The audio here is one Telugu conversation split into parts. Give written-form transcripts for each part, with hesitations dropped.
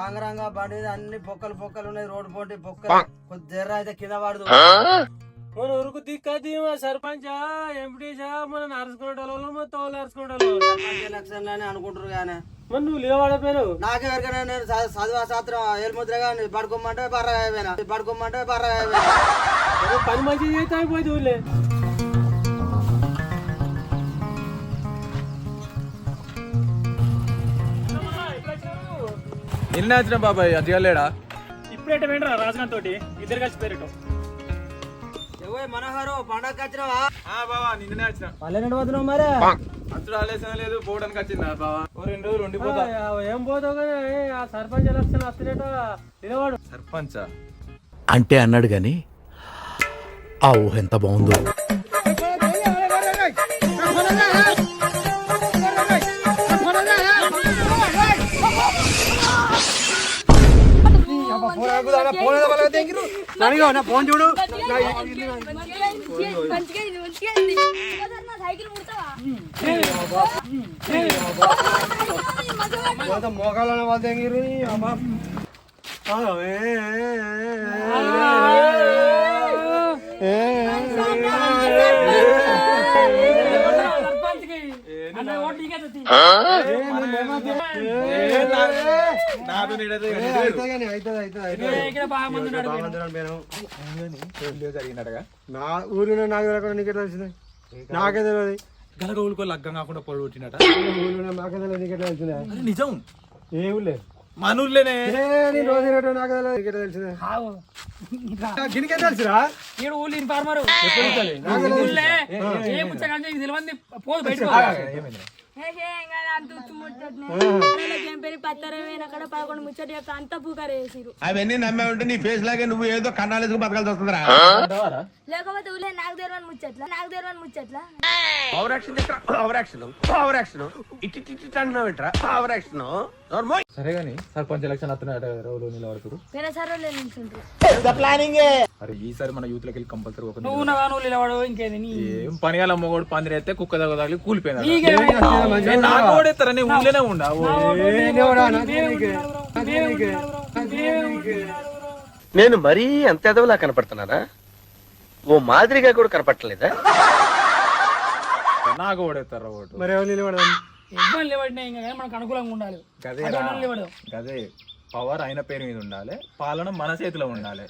రంగరంగ బండి మీద అన్ని పొక్కలు పొక్కలు ఉన్నాయి. రోడ్డు పోటీ పొక్కలు కొద్ది జర్ర అయితే కింద పడదు. మన ఊరుకు దిక్కది సర్పంచ్ ఎంపీటీసా మనం అరుచుకునే వాళ్ళు తోలు అరుచుకునే ఎలక్షన్ అని అనుకుంటారు కానీ మరి నువ్వు లేవాడపోయావు. నాకెవరికైనా నేను చదివా శాస్త్రం ఏలుముద్రగా పడుకోమంటే బర్రగా అయిపోయినా పని మంచిగా చేస్తే అయిపోయింది ఊళ్ళే. నిన్న వచ్చిన బాబాయ్ అదిలేడా ఇప్పుడేట వెంటరా రాజకాంత్ తోటి ఇద్దరు కలిసి పేరేటం మనోహరు పండగ వచ్చినావా? బాబా నిన్ననే వచ్చిన. మళ్ళీ నడవద్దు మరి అసలు ఆలోచన లేదు పోవడానికి వచ్చిందా బాబా? 2 రోజులు ఉండిపోతా. ఏం పోతావు కానీ ఆ సర్పంచ్ ఎలక్షన్ వస్తున్నట్ట నిలవాడు. సర్పంచా అంటే అన్నాడు గాని ఆ ఊహ ఎంత బాగుందో. ఫోన్ చూడు. మోకాళ్ళ వాళ్ళు తెంగిరు. నా ఊరిలో నాకు తెలియకుండా నీకే తెలిసింది. నాకే తెలియదు. గలగ ఊళ్ళో లగ్గం కాకుండా పొడి కొట్టినట. ఊరిలో నాకే తెలియదు. నీకే తెలిసింది. నిజం ఏ ఊళ్ళే మన ఊళ్ళోనే రోజు నాకు తెలిసింది. గినికే తెలుసురా ఊళ్ళు ఇన్ఫార్మర్ పోదు బయట అవన్నీ నమ్మే ఉంటే నీ ఫేస్ లాగే నువ్వు ఏదో కన్నాలేసుకు బతకాల్సి వస్తుందిరా. లేకపోతే ఊళ్ళో నాకు తెరవని ముచ్చట్లా సరే గాని సర్పంచ్ ఎలక్షన్ వస్తున్నాయట. రోజులు నిలబడుతురు. అరే ఈసారి మన యూత్ లకి కంపల్సరీ ఒక నిలబడు. ఇంకేది ఏం పని అలా మొగోడు పందిరైతే కుక్క తగలి కూలిపోయింది. నాకు ఓడేస్తారా? నీ ఊళ్ళోనే ఉండవు. నేను మరీ అంత ఎదవలా కనపడుతున్నానా? ఓ మాదిరిగా కూడా కనపడలేదా? నాకు ఓడేస్తారా ఓటు? మరి ఎవరు నిలబడదాం? ఇబ్బంది లేవడినా ఇంకా మనకు అనుకూలంగా ఉండాలి. గదే పవర్ అయిన పేరు మీద ఉండాలి. పాలన మన చేతిలో ఉండాలి.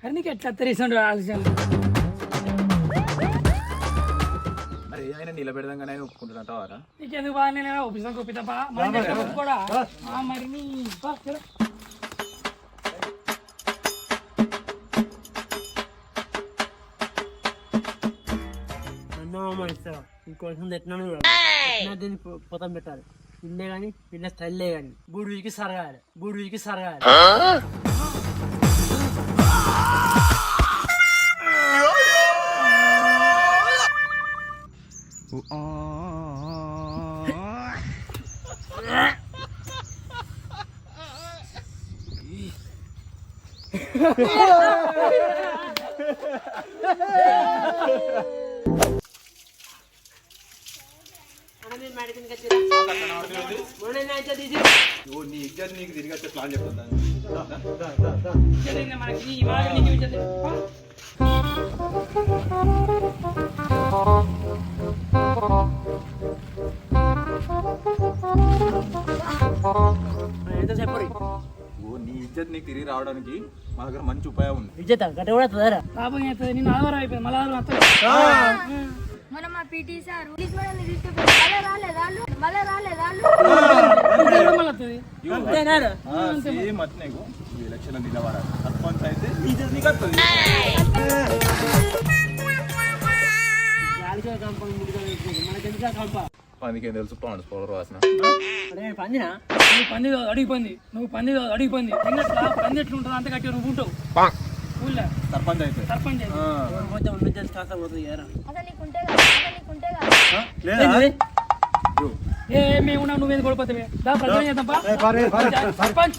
అది నీకు ఎట్లా తెలిసిన ఆలోచన మరి ఏమైనా నిలబెడదాం కానీ ఒప్పుకుంటున్నట్టావారా? నీకెందుకు బాగా నేను ఒప్పిస్తా కూడా మరి నీ ఇంకోసం దీన్ని పొతం పెట్టాలి. ఇల్లే గాని పిల్ల స్టైల్లే గాని బూడికి సరగాలి. నీ ఇజ్జత్ నీకు తిరిగి వచ్చే ప్లాన్ చెప్తాను. నీ ఇజ్జత్ నీకు తిరిగి రావడానికి మా దగ్గర మంచి ఉపాయం ఉంది. పాపం అవుతుంది. నేను ఆధారం అయిపోయింది. మళ్ళీ ఆధారం వస్తుంది. మన మా పీటీ సార్ ఎలక్షన్ నిలబడాలి. సర్పంచ్ అయితే ఇజ్జత్ నీకు వస్తుంది. పందికేం తెలుసు పాండ్స్ పౌడర్ వాసన. పంది అడిగిపోయింది. నువ్వు పంది అడిగిపోయింది. పంది ఎట్లుంటుంది అంత గట్టి నువ్వు ఉంటావు. సర్పంచ్ అయితే మేము నువ్వేది కొడిపోతావే. సర్పంచ్